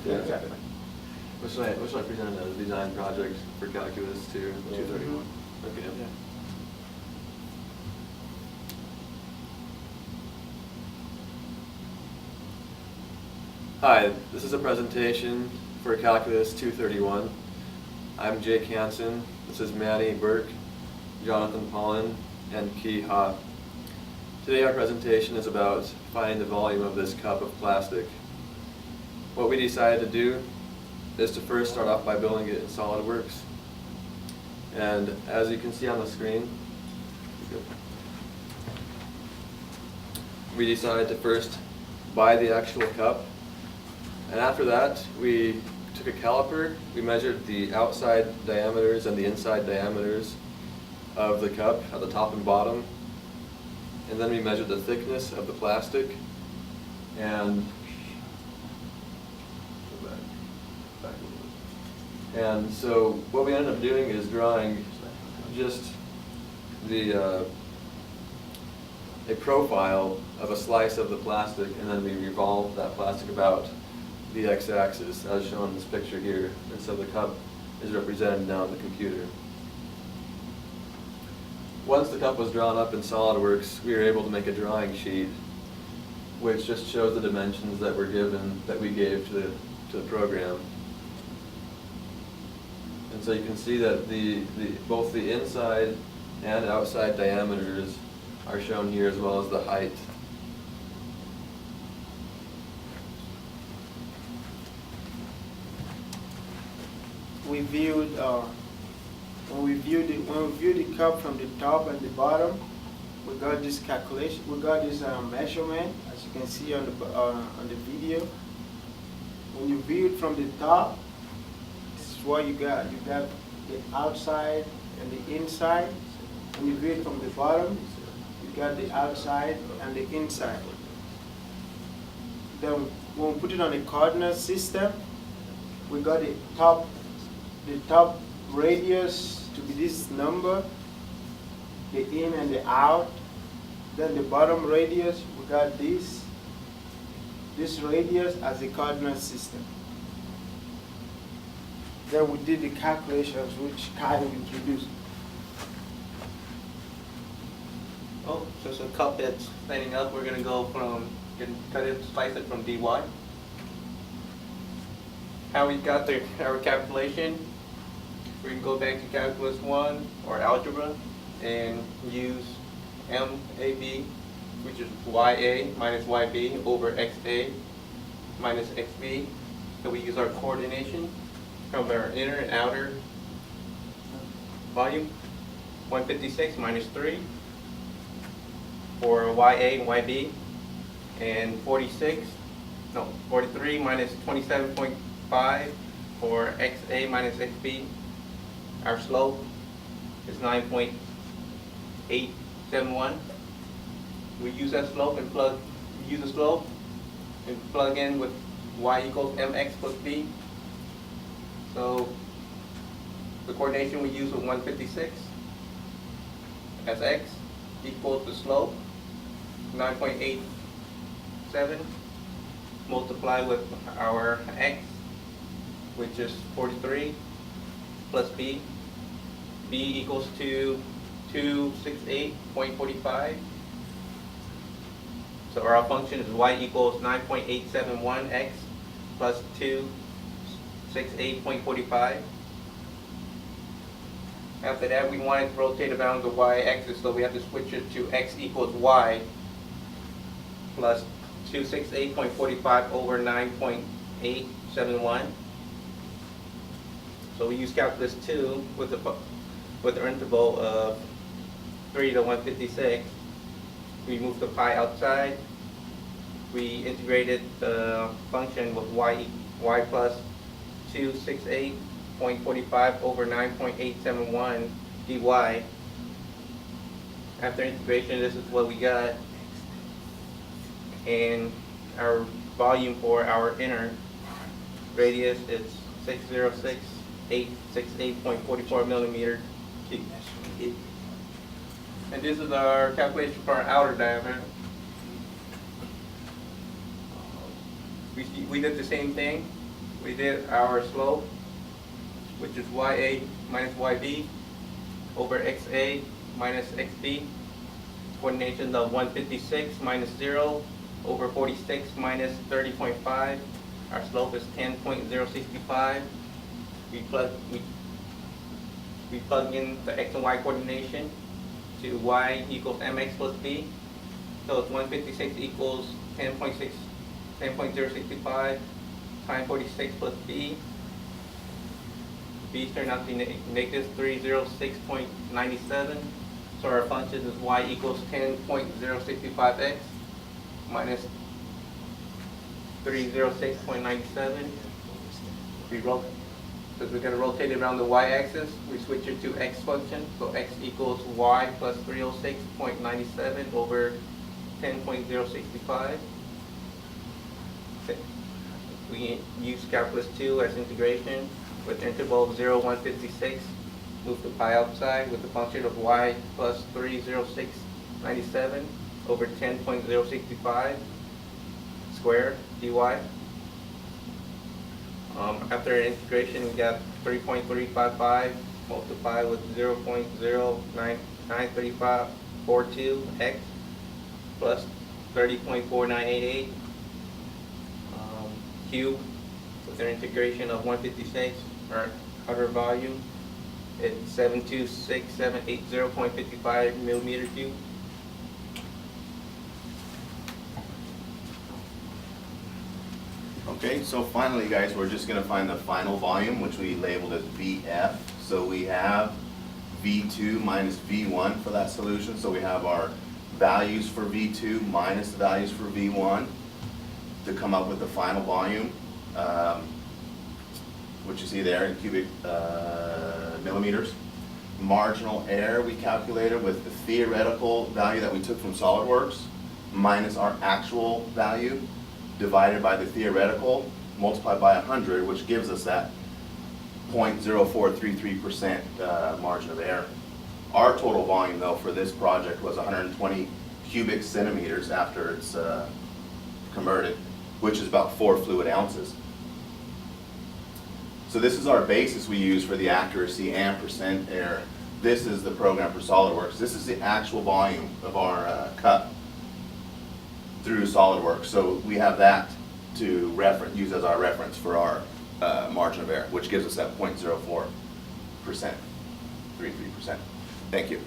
Yeah. Exactly. What should I present as a design project for Calculus 231? Okay. Yeah. Hi, this is a presentation for Calculus 231. I'm Jake Hansen. This is Manny Burke, Jonathan Pollen, and Ki Ha. Today our presentation is about finding the volume of this cup of plastic. What we decided to do is to first start off by building it in SolidWorks. And as you can see on the screen, we decided to first buy the actual cup. And after that, we took a caliper, we measured the outside diameters and the inside diameters of the cup at the top and bottom. And then we measured the thickness of the plastic. And so what we ended up doing is drawing just a profile of a slice of the plastic, and then we revolved that plastic about the x-axis as shown in this picture here. And so the cup is represented now on the computer. Once the cup was drawn up in SolidWorks, we were able to make a drawing sheet which just shows the dimensions that were given, that we gave to the program. And so you can see that both the inside and outside diameters are shown here, as well as the height. We viewed when we viewed the cup from the top and the bottom, we got this calculation. We got this measurement, as you can see on the video. When you view it from the top, this is what you got. You got the outside and the inside. When you view it from the bottom, you got the outside and the inside. Then when we put it on the coordinate system, we got the top radius to be this number, the in and the out. Then the bottom radius, we got this radius as the coordinate system. Then we did the calculations which Kyle introduced. Oh, so it's a cup that's standing up. We're gonna go from, cut it, slice it from dy. How we got our calculation, we can go back to Calculus 1 or Algebra and use MAB, which is YA minus YB over XA minus XB. So we use our coordination from our inner and outer volume. 156 minus 3 for YA and YB, and 43 minus 27.5 for XA minus XB. Our slope is 9.871. We use that slope and plug in with y equals mx plus b. So the coordination we use with 156 as x equals the slope 9.87 multiplied with our x, which is 43, plus b. B equals to 268.45. So our function is y equals 9.871x plus 268.45. After that, we wanted to rotate around the y-axis, so we have to switch it to x equals y plus 268.45 over 9.871. So we use Calculus 2 with the interval of 3 to 156. We moved the pi outside. We integrated the function with y plus 268.45 over 9.871 dy. After integration, this is what we got. And our volume for our inner radius is 606,868.44 millimeter cubed. And this is our calculation for our outer diameter. We did the same thing. we did our slope, which is YA minus YB over XA minus XB. Coordination of 156 minus 0 over 46 minus 30.5. Our slope is 10.065. We plug in the X and Y coordination to Y equals MX plus B. So it's 156 equals 10.065 times 46 plus B. B turned out to be negative 306.97. So our function is Y equals 10.065x minus 306.97. Because we're going to rotate it around the y-axis, we switch it to x function. So x equals y plus 306.97 over 10.065. We use calculus 2 as integration with interval of 0, 156. Move the pi outside with the function of y plus 306.97 over 10.065 squared dy. After integration, we got 3.355 multiplied with 0.0993542 x plus 30.4988 cube with an integration of 156, our outer volume. It's 726,780.55 millimeter cube. Okay, so finally, guys, we're just going to find the final volume, which we labeled as VF. So we have V2 minus V1 for that solution. So we have our values for V2 minus the values for V1 to come up with the final volume, which you see there in cubic millimeters. Marginal error we calculated with the theoretical value that we took from SolidWorks minus our actual value divided by the theoretical multiplied by 100, which gives us that 0.0433% margin of error. Our total volume, though, for this project was 120 cubic centimeters after it's converted, which is about 4 fluid ounces. So this is our basis we use for the accuracy and percent error. This is the program for SolidWorks. This is the actual volume of our cup through SolidWorks. So we have that to use as our reference for our margin of error, which gives us that 0.04%, 33%. Thank you.